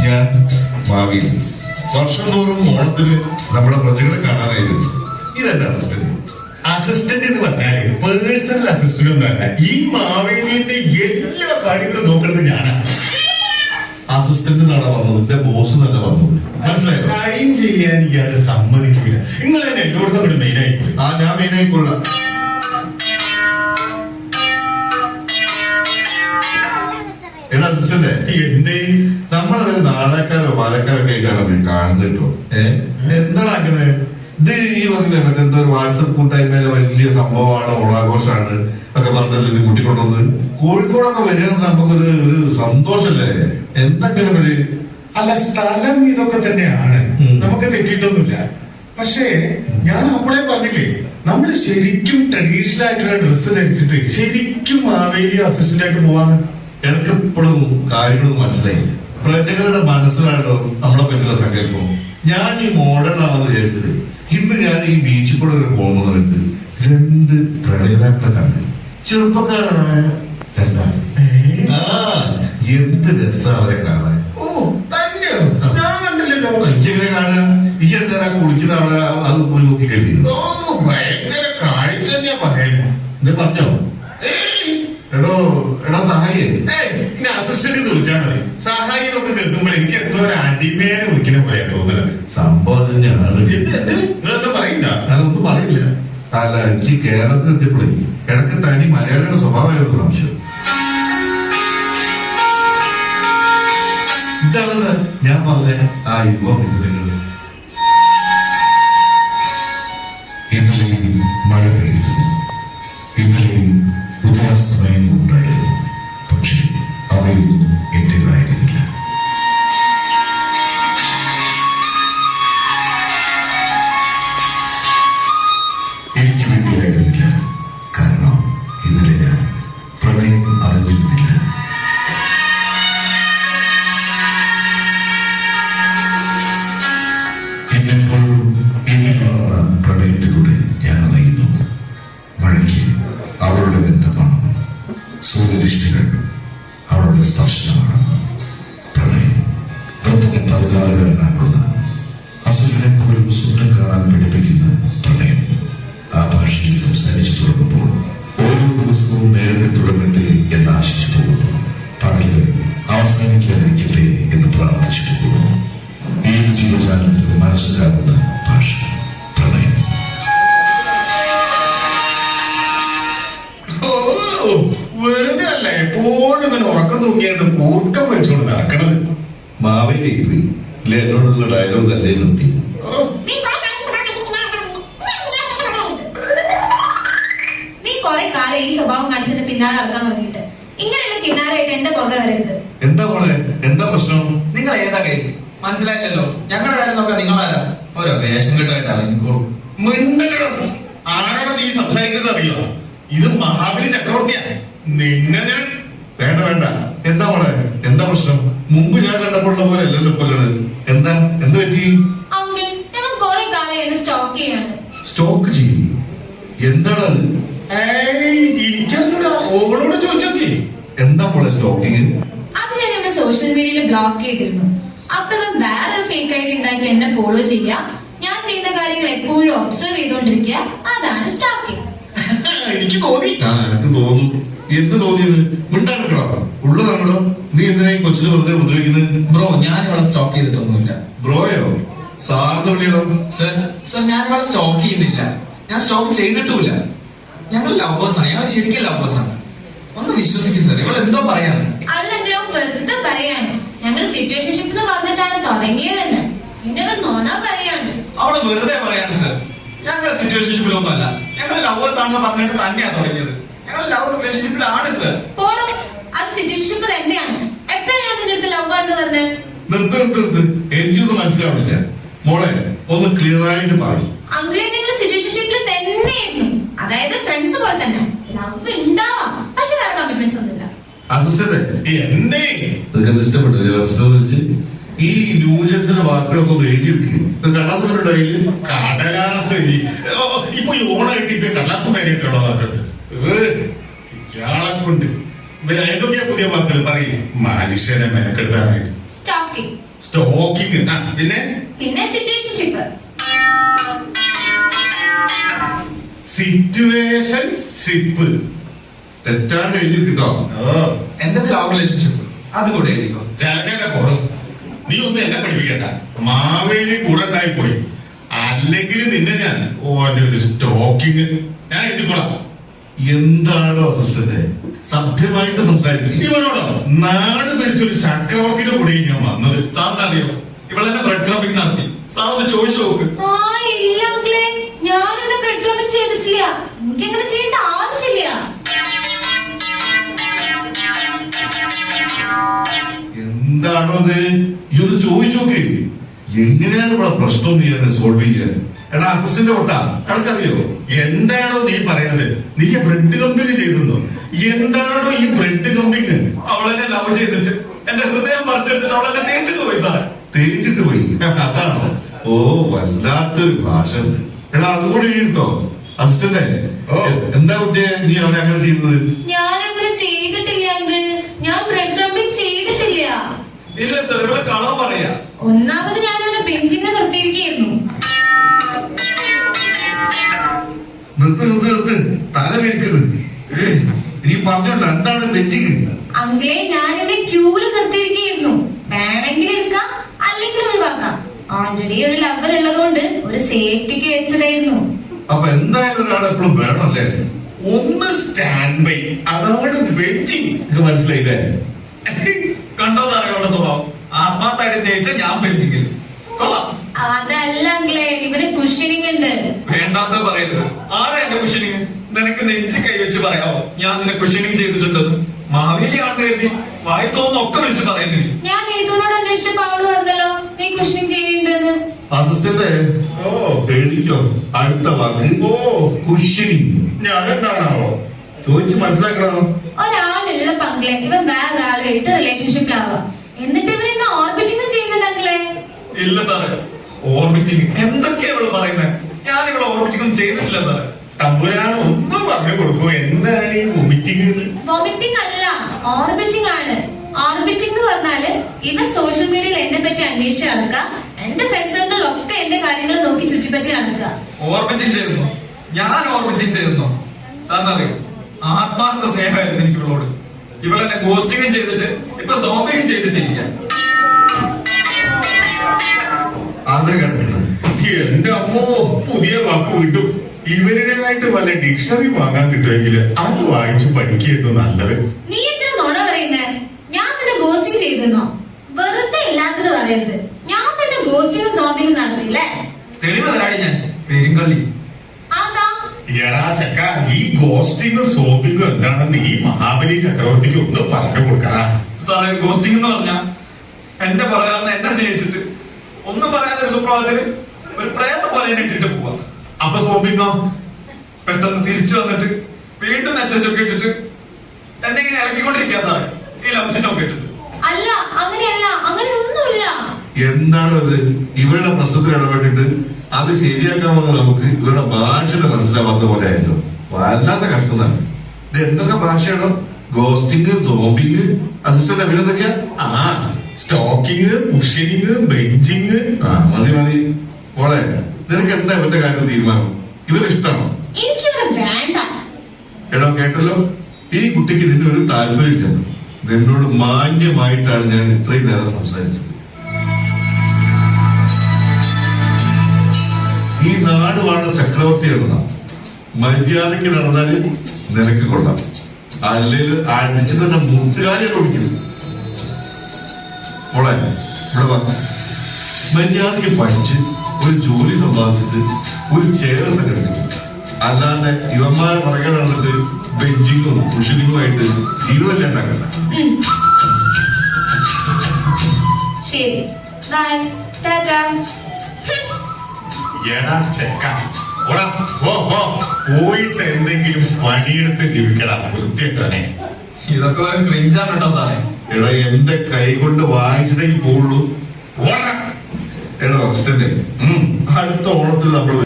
ഞാൻ ഭാവി വർഷം തോറും ഓണത്തിന് നമ്മുടെ പ്രജകളെ കാണാനായിട്ട് ഇതെന്റെ അസിസ്റ്റന്റ്. അസിസ്റ്റന്റ് എന്ന് പറഞ്ഞാല് പേഴ്സണൽ അസിസ്റ്റന്റ് ഒന്നല്ല, ഈ മാവേലിന്റെ എല്ലാ കാര്യങ്ങളും നോക്കുന്നത് ഞാനാണ്. അസിസ്റ്റന്റ് എന്നാണ് പറഞ്ഞത്, എന്റെ ബോസ് എന്നല്ല പറഞ്ഞത്. മനസ്സിലായോ? ടൈം ചെയ്യാൻ ഇയാള് സമ്മതിക്കില്ല. നിങ്ങൾ തന്നെ എല്ലായിടത്തും കൂടി മെയിൻ ആയി പോയി. ഞാൻ മെയിൻ ആയിക്കൊള്ളാം. എടാ അസിസ്റ്റന്റ്, എന്തേ നമ്മളൊരു നാടകക്കാരോ പാലക്കാരോ ഒക്കെ കാണുന്നിട്ടോ? എന്താണ് അങ്ങനെ? ഇത് ഈ പറഞ്ഞില്ലേ മറ്റെന്തോ ഒരു വാട്സപ്പ് കൂട്ടായ്മയിലെ വലിയ സംഭവമാണ്, ഓണാഘോഷമാണ് ഒക്കെ പറഞ്ഞിട്ട് ഇത് കൂട്ടിക്കൊണ്ടുവന്ന് കോഴിക്കോടൊക്കെ വരിക നമുക്കൊരു ഒരു സന്തോഷല്ലേ? എന്തൊക്കെയാണ് വഴി? അല്ല, സ്ഥലം ഇതൊക്കെ തന്നെയാണ്, നമുക്ക് തെറ്റിയിട്ടൊന്നുമില്ല. പക്ഷേ ഞാൻ അപ്പോഴേ പറഞ്ഞില്ലേ, നമ്മൾ ശരിക്കും ട്രഡീഷണൽ ആയിട്ടുള്ള ഡ്രസ്സ് ധരിച്ചിട്ട് ശരിക്കും മാവേലി അസിസ്റ്റന്റ് ആയിട്ട് പോവാന്ന്. എനിക്ക് ഇപ്പോഴും കാര്യങ്ങൾ മനസ്സിലായില്ല. പ്രജകളുടെ മനസ്സിലാണോ നമ്മളെ പറ്റിയുള്ള സങ്കല്പം? ഞാൻ ഈ മോഡേൺ ആണെന്ന് വിചാരിച്ചത്. ഇന്ന് ഞാൻ ഈ ബീച്ചിൽ കൂടെ ഒരു പോകുന്നവർക്ക് 2 പ്രണയിതാക്കളെ കണ്ടു, ചെറുപ്പക്കാരായ 2. എന്ത് രസം അവരെ കാണാൻ. ഓ തന്നെയോ? ഞാൻ കണ്ടില്ലല്ലോ. എനിക്കെങ്ങനെ കാണുക? ഈ എന്താ കുളിക്കുന്ന അവിടെ അത് പോയി നോക്കിക്കല്ലേ? ഓ ഭയങ്കര കാഴ്ച തന്നെയാ പറയുന്നത്. എന്നെ പറഞ്ഞോ? എടോ സഹായി, ഇനി അസിസ്റ്റന്റ് വിളിച്ചാൽ മതി. സഹായി എന്നൊക്കെ കേൾക്കുമ്പോൾ എനിക്ക് എന്തോ ഒരു അടിമേനെ വിളിക്കുന്ന പോലെയാ തോന്നുന്നത്. സംഭവം തന്നെയാണ്. നിങ്ങളെന്താ പറയണ്ട? അതൊന്നും പറയില്ല. അല്ല, എനിക്ക് കേരളത്തിൽ എത്തിയപ്പോഴേ ഇടയ്ക്ക് തനി മലയാളിയുടെ സ്വഭാവമായിരുന്നു സംശയം. ഇതാണ് ഞാൻ പറഞ്ഞ ആ യുവ മിത്രങ്ങൾ. ഇന്നലെയും മഴ പെയ്തിരുന്നു, ഇന്നലെയും ഉദയാസ്തമയവും ഉണ്ടായിരുന്നു. പക്ഷേ അവയൊന്നും എന്റേതായിരുന്നില്ല. എനിക്ക് വേണ്ടിയായിരുന്നില്ല. കാരണം ഇന്നലെ ഞാൻ പ്രണയം അറിഞ്ഞിരുന്നില്ല. എന്നെപ്പോഴും എന്നിലുള്ള പ്രണയത്തിലൂടെ ഞാൻ അറിയുന്നു. മഴയ്ക്ക് അവളുടെ ബന്ധമാണ്, സൂര്യദൃഷ്ടികൾ അവളുടെ സ്പർശനമാണ്. പ്രണയം വെറുതെ 16കാരനാകുന്ന അസുരനെ പോലും സ്വപ്നം കാണാൻ പഠിപ്പിക്കുന്ന പ്രണയം ആ ഭാഷയിൽ സംസാരിച്ചു തുടങ്ങുമ്പോൾ ഓരോ ദിവസവും നേരത്തെ തുടങ്ങട്ടെ എന്ന് ആശിച്ചു പോകുന്നു. പകല് അവസാനിക്കാതിരിക്കട്ടെ എന്ന് പ്രാർത്ഥിച്ചു പോകുന്നു. ഏത് ജീവജാലത്തിനും മനസ്സിലാകുന്ന ഭാഷ പ്രണയം. വെറുതെ അല്ല എപ്പോഴും ഇങ്ങനെ ഉറക്കം തൂങ്ങിയായിട്ട് കൂർക്കം വെച്ചുകൊണ്ട് നടക്കണത്. മാവേലി പോയി ഇല്ല, എന്നോടുള്ള ഡയലോഗ് അല്ലേ നോക്കി. നീ കുറെ കാലം ഈ സ്വഭാവം കാണിച്ചിട്ട് പിന്നാലെ നടക്കാൻ തുടങ്ങിയിട്ട് ഇങ്ങനെയുള്ള കിണാറായിട്ട് എന്റെ പുറകെ വരരുത്. എന്താ മോളെ, എന്താ പ്രശ്നം? നിങ്ങൾ ഏതാ കേസ് മനസ്സിലായില്ലല്ലോ. ഞങ്ങളുടെ കാര്യം നോക്കാൻ നിങ്ങളാരാ? ഓരോ വേഷം കെട്ടായിട്ട് ഇറങ്ങിക്കോളൂ. ആരാണ് നീ സംസാരിക്കുന്നത് അറിയോ? ഇത് മഹാബലി ചക്രവർത്തിയാ. നിന്നെ ഞാൻ വേണ്ട വേണ്ട. എന്താ മോളെ, എന്താ പ്രശ്നം? മുമ്പ് ഞാൻ കണ്ടപ്പോഴുള്ള പോലെ അല്ലല്ലോ ഇപ്പോഴത്. എന്താ എന്ത് പറ്റി? അങ്കിൾ, ഞങ്ങൾ കുറെ കാലം എന്നെ സ്റ്റോക്ക് ചെയ്യാണ്. സ്റ്റോക്ക് ചെയ്യും? എന്താണത്? എനിക്കറിഞ്ഞൂടാ, ഓളോട് ചോദിച്ചോക്കെ. എന്താ മോളെ സ്റ്റോക്കിങ്? അത് ഞാൻ ഇവിടെ സോഷ്യൽ മീഡിയയിൽ ബ്ലോക്ക് ചെയ്തിരുന്നു. അപ്പൊ വേറൊരു ഫേക്ക് ഐഡി ഉണ്ടാക്കി എന്നെ ഫോളോ ചെയ്യുക, ഞാൻ ചെയ്യുന്ന കാര്യങ്ങൾ എപ്പോഴും ഒബ്സർവ് ചെയ്തോണ്ടിരിക്കുക, അതാണ് സ്റ്റോക്കിങ്. എനിക്ക് തോന്നി. എനിക്ക് തോന്നുന്നു. എന്ത് തോന്നിയത്? മിണ്ടാണോ ഉള്ളതാണല്ലോ. നീ എന്തിനാ ഈ കൊച്ചിന് വെറുതെ ഉപദ്രവിക്കുന്നത്? ബ്രോ, ഞാൻ ഇവിടെ സ്റ്റോക്ക് ചെയ്തിട്ടൊന്നുമില്ല. ബ്രോയോ? സാറിന് വിളിയണോ? സർ ഞാൻ ഇവിടെ സ്റ്റോക്ക് ചെയ്യുന്നില്ല. ഞാൻ സ്റ്റോക്ക് ചെയ്തിട്ടുമില്ല. ഞങ്ങൾ ലവേഴ്സാണ്, ഞങ്ങൾ ശരിക്കും ലവേഴ്സാണ്. ഒന്ന് വിശ്വസിക്കും സർ, ഇവിടെ എന്തോ പറയാണ്. അല്ലെങ്കിലോ വെറുതെ പറയാണ്. ഞങ്ങൾ സിറ്റുവേഷൻഷിപ്പ് എന്ന് പറഞ്ഞിട്ടാണ് തുടങ്ങിയതെന്ന്. പിന്നെ നോണ പറയാണ്. അവള് വെറുതെ പറയാണ് സർ. ഞങ്ങൾ സിറ്റുവേഷൻഷിപ്പിലൊന്നും അല്ല, ഞങ്ങൾ ലവേഴ്സ് ആണെന്ന് പറഞ്ഞിട്ട് തന്നെയാ തുടങ്ങിയത്. ഞങ്ങൾ ലവ് റിലേഷൻഷിപ്പിലാണ് സർ. പോടോ, അത് സിറ്റുവേഷൻഷിപ്പ് തന്നെയാണ്. എപ്പോഴാണ് ഞാൻ നിന്റെ അടുത്ത് ലവ് ആണെന്ന് പറഞ്ഞത്? നിർത്ത്. എനിക്കൊന്നും മനസ്സിലാവില്ല. മോളെ ഒന്ന് ക്ലിയർ ആയിട്ട് പറയും. അങ്കിളെ, നിങ്ങൾ സിറ്റുവേഷൻഷിപ്പിൽ തന്നെയായിരുന്നു. അതായത് ഫ്രണ്ട്സ് പോലെ തന്നെ. ലവ് ഉണ്ടാവാം, പക്ഷെ വേറെ കമ്മിറ്റ്മെന്റ്സ് ഒന്നുമില്ല. അസിസ്റ്റന്റ് എന്തേ നിങ്ങൾക്ക് ഇഷ്ടപ്പെട്ടു വെച്ച് ഈ ന്യൂജൻസിന്റെ വാക്കുകളൊക്കെ ഒന്ന് എഴുതിയെടുക്കും. കടലാസുണ്ടായില്ല. കടലാസ് ഇപ്പൊ ഈ ഓണായിട്ട് ഇപ്പൊ കടലാസും കാര്യമായിട്ടുള്ളതാണ്. ഇയാളെ കൊണ്ട് എന്തൊക്കെയാ പുതിയ വാക്കുകൾ പറയും? മനുഷ്യനെ മെനക്കെടുത്താനായിട്ട്. സ്റ്റോക്കിംഗ്. സ്റ്റോക്കിങ്. പിന്നെ പിന്നെ സിറ്റുവേഷൻഷിപ്പ്. സിറ്റുവേഷൻഷിപ്പ് തെറ്റാണ് എഴുതി കിട്ടോ. എന്റെ ലവ് റിലേഷൻഷിപ്പ് അത് കൂടെ എഴുതിക്കോ. ജാഗ്രത കൊടും. നീ ഒന്നും എന്നെ പഠിപ്പിക്കണ്ട. മാവേലി കൂടെ ഉണ്ടായി പോയി. അല്ലെങ്കിൽ നിന്നെ ഞാൻ ഒരു സ്റ്റോക്കിങ് ഞാൻ എഴുതിക്കോളാം. എന്താണോ അസിസ്റ്റന്റ് സഭ്യമായിട്ട് സംസാരിക്കും. ഇവനോടോ നാട് ഭരിച്ചൊരു ചക്രവർത്തിയുടെ കൂടെ ഞാൻ വന്നത്. സാറിന് അറിയോ ഇവളെന്നെ ബ്രെഡ് ക്രബിംഗ് നടത്തി. സാർ ഒന്ന് ചോദിച്ചു നോക്ക്. ആ ഇല്ല അങ്കിളെ, ഞാനിവിടെ ബ്രെഡ് ക്രംബിംഗ് ചെയ്തിട്ടില്ല. എനിക്കങ്ങനെ ചെയ്യേണ്ട ആവശ്യമില്ല. എന്താണോ അത് ഇതൊന്ന് ചോദിച്ചു നോക്ക്. എങ്ങനെയാണ് ഇവിടെ പ്രശ്നം നീ എന്നെ സോൾവ് ചെയ്യാൻ? എടാ അസിസ്റ്റന്റ് കൊട്ടാ ആൾക്കറിയോ? എന്താണോ നീ പറയുന്നത്? നീ ബ്രെഡ് കമ്പിങ് ചെയ്തെന്നോ? എന്താണോ ഈ ബ്രെഡ് കമ്പിങ്? അവളെന്നെ ലവ് ചെയ്തിട്ട് എന്റെ ഹൃദയം പറിച്ചെടുത്തിട്ട് അവളെന്നെ തേച്ചിട്ട് പോയി സാറേ. തേച്ചിട്ട് പോയി അതാണോ? ഓ വല്ലാത്തൊരു ഭാഷ. എടാ അതും കൂടി എഴുതോ അസിസ്റ്റന്റ്. ഓ. എന്താ കുട്ടിയെ നീ അവനെ അങ്ങനെ ചെയ്യുന്നത്? ഞാനങ്ങനെ ചെയ്തിട്ടില്ല അങ്കിൾ. ഞാൻ ബ്രെഡ് ക്രംബിംഗ് ചെയ്തിട്ടില്ല. ഇല്ല സാർ, ഇവിടെ കളവ് പറയാ. ഒന്നാമത് ഞാനവിടെ ബെഞ്ചിനെ നിർത്തിയിരിക്കുകയായിരുന്നു. നിർത്ത് തല മേടിക്കുന്നത്. നീ പറഞ്ഞോണ്ട് എന്താണ് ബെഞ്ചിങ്? അങ്കിളെ ഞാനിവിടെ ക്യൂല് നിർത്തിയിരിക്കുകയായിരുന്നു. വേണമെങ്കിൽ എടുക്കാം, അല്ലെങ്കിൽ ഒഴിവാക്കാം. ഓൾറെഡി ഒരു ലവർ ഉള്ളതുകൊണ്ട് ഒരു സേഫ്റ്റിക്ക് വെച്ചതായിരുന്നു. അപ്പൊ എന്തായാലും ഒരാൾ എപ്പോഴും വേണമല്ലേ? ഒന്ന് സ്റ്റാൻഡ് ബൈ, അതാണ് ബെഞ്ചിങ്. നിനക്ക് മനസ്സിലായില്ലേ? കണ്ടോ സാറേ അവളുടെ സ്വഭാവം? ആത്മാർത്ഥമായിട്ട് സ്നേഹിച്ച ഞാൻ ബെഞ്ചിങ്ങിൽ കൊള്ളാം. അതല്ല അങ്കിളെ, ഇവന് കുഷനിങ് ഉണ്ട്. വേണ്ടാത്ത പറയരുത്. ആരാ എന്റെ കുഷനിങ്? നിനക്ക് നെഞ്ചി കൈവച്ച് പറയാമോ ഞാൻ നിന്നെ കുഷനിങ് ചെയ്തിട്ടുണ്ടെന്ന്? മാവേലിയാണെന്ന് കരുതി വായി തോന്നൊക്കെ വിളിച്ച് പറയുന്നില്ല. ഞാൻ ഏതോനോട് അന്വേഷിച്ചപ്പോ അവള് പറഞ്ഞല്ലോ നീ കുഷനിങ് ചെയ്യുന്നുണ്ടെന്ന്. അസിസ്റ്റന്റ് ഓ എഴുതിക്കോ അടുത്ത വാക്ക്. ഓ കുഷ്യനിങ്. ഞാനെന്താണാവോ? ചോദിച്ച് മനസ്സിലാക്കണം. ഒരാളുള്ള പങ്കിലെ ഇവൻ വേറൊരാളുമായിട്ട് റിലേഷൻഷിപ്പിലാവുക. എന്നിട്ട് ഇവൻ ഇന്ന് ഓർബിറ്റിംഗ് ചെയ്യുന്നുണ്ട് അങ്കിളെ. ഇല്ല സാറേ, ഓർബിറ്റിങ് എന്തൊക്കെയാ ഇവള് പറയുന്നത്? ഞാൻ ഇവിടെ ഓർബിറ്റിംഗ് ഒന്നും ചെയ്തിട്ടില്ല സാറേ. തമ്പുരാൻ ഒന്ന് പറഞ്ഞു കൊടുക്കൂ, എന്താണ് ഈ വൊമിറ്റിംഗ്? വോമിറ്റിംഗ് അല്ല, ഓർബിറ്റിംഗ് ആണ്. ഓർബിറ്റിംഗ് എന്ന് പറഞ്ഞാല് ഇവൻ സോഷ്യൽ മീഡിയയിൽ എന്നെ പറ്റി അന്വേഷിച്ച് നടക്കുക, എന്റെ ഫ്രണ്ട് സർക്കിളിലൊക്കെ എന്റെ കാര്യങ്ങൾ നോക്കി ചുറ്റിപ്പറ്റി നടക്കുക. ഓർബിറ്റിംഗ് ചെയ്യുന്നു? ഞാൻ ഓർബിറ്റിംഗ് ചെയ്യുന്നു? സാറിനറിയോ, ആത്മാർത്ഥ സ്നേഹമായിരുന്നു എനിക്ക് ഇവളോട്. ഇവളെന്നെ ഗോസ്റ്റിംഗ് ചെയ്തിട്ട് ഇപ്പൊ സോമിങ് ചെയ്തിട്ടില്ല. അത് കണ്ടിട്ടുണ്ട്. എന്റെ അമ്മോ, പുതിയ വാക്ക് വിട്ടു. ഇവരുടേതായിട്ട് വല്ല ഡിക്ഷണറി വാങ്ങാൻ കിട്ടുമെങ്കിൽ അത് വായിച്ച് പഠിക്കുന്നു നല്ലത്. നീ എന്തിനാ നുണ പറയുന്നേ? ഞാൻ നിന്നെ ഗോസ്റ്റിംഗ് ചെയ്തെന്നോ? വെറുതെ ഇല്ലാത്തത് പറയരുത്. ഞാൻ നിന്നെ ഗോസ്റ്റിംഗ് സോമിങ് നടത്തിയില്ലേ? തെളിവ് തരാടി ഞാൻ. പെരുങ്കള്ളി. അതാ എടാ ചക്ക, ഈ ഗോസ്റ്റിംഗ് സോപ്പിംഗ് എന്താണെന്ന് ഈ മഹാബലി ചക്രവർത്തിക്ക് ഒന്ന് പറഞ്ഞു കൊടുക്കടാ. സാറേ, ഗോസ്റ്റിംഗ് എന്ന് പറഞ്ഞ എന്റെ പറയാറുന്ന എന്നെ സ്നേഹിച്ചിട്ട് ഒന്നും പറയാതെ ഒരു സുപ്രഭാതത്തില് ഒരു പ്രേത പോലെ എന്നെ ഇട്ടിട്ട് പോവാ. അപ്പൊ സോപ്പിങ്ങോ? പെട്ടെന്ന് തിരിച്ചു വന്നിട്ട് വീണ്ടും മെസ്സേജ് ഒക്കെ ഇട്ടിട്ട് എന്നെ ഇങ്ങനെ ഇളക്കിക്കൊണ്ടിരിക്കുക സാറേ, ഈ ലംസിനൊക്കെ ഇട്ടിട്ട്. അല്ല, അങ്ങനെയല്ല, അങ്ങനെ ഒന്നുമില്ല. എന്താണ് അത്? ഇവരുടെ പ്രശ്നത്തിൽ ഇടപെട്ടിട്ട് അത് ശരിയാക്കാമെന്ന് നമുക്ക് ഇവരുടെ ഭാഷയുടെ മനസ്സിലാവാത്ത പോലെ ആയിരുന്നു. വല്ലാത്ത കഷ്ടം തന്നെ. ഇത് എന്തൊക്കെ ഭാഷയാണോ? ഗോസ്റ്റിംഗ്, സോംബിങ്. അസിസ്റ്റന്റ് അഭിനന്ദൊക്കെയാ? ആ, സ്റ്റോക്കിങ്, കുഷനിങ്, ബെഞ്ചിങ്. മതി മോളെ, നിനക്ക് എന്താ ഇവന്റെ കാര്യം തീരുമാനം? ഇവന് ഇഷ്ടമാണോ? എനിക്കിവിടെ വേണ്ട. എടോ കേട്ടല്ലോ, ഈ കുട്ടിക്ക് നിന്നെ ഒരു താല്പര്യമില്ല. നിന്നോട് മാന്യമായിട്ടാണ് ഞാൻ ഇത്രയും നേരം സംസാരിച്ചത്. ഈ നാട് വാഴ ചക്രവർത്തിയാണ്. മര്യാദയ്ക്ക് നടന്നാൽ നിനക്ക് കൊള്ളാം, അല്ലെങ്കിൽ അടിച്ചു തന്നെ മുട്ടുകാരെ ഓടിക്കുന്നു. മോളെ ഇവിടെ വാ. മര്യാദയ്ക്ക് പഠിച്ച് ഒരു ജോലി സമ്പാദിച്ചിട്ട് ഒരു ചെയർ സംഘടിപ്പിക്കും. അല്ലാണ്ട് ഇവന്മാരെ പുറകെ നടന്നിട്ട് ബെഞ്ചിങ്ങും കുഷനിങ്ങുമായിട്ട് ജീവിതം ഉണ്ടാക്കണ്ട. ശരി, ബൈ, ടാറ്റാ. എടാ ചെക്ക, ഓടാ, പോയിട്ട് എന്തെങ്കിലും പണിയെടുത്ത് ജീവിക്കടാ വൃത്തിയിട്ടേ. ഇതൊക്കെ ഒരു ക്രിഞ്ചാണ് കേട്ടോ സാറേ. എടാ എന്റെ കൈ കൊണ്ട് വായിച്ചിട്ടേ പോവുള്ളൂ. ഓടാ. എടാ അസിസ്റ്റന്റ്, അടുത്ത ഓണത്തിൽ നമ്മൾ